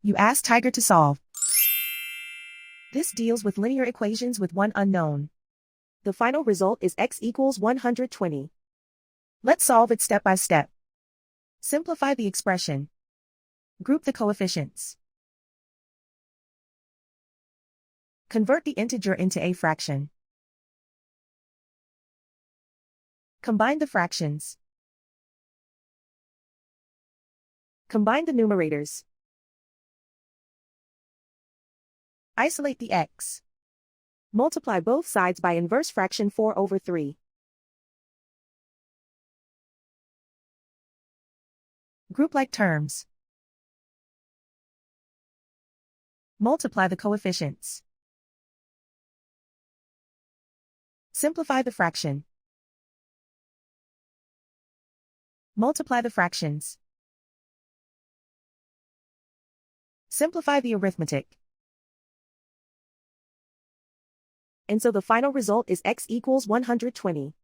You ask Tiger to solve. This deals with linear equations with one unknown. The final result is x equals 120. Let's solve it step by step. Simplify the expression. Group the coefficients. Convert the integer into a fraction. Combine the fractions. Combine the numerators. Isolate the x. Multiply both sides by inverse fraction 4/3. Group like terms. Multiply the coefficients. Simplify the fraction. Multiply the fractions. Simplify the arithmetic. And so the final result is x equals 120.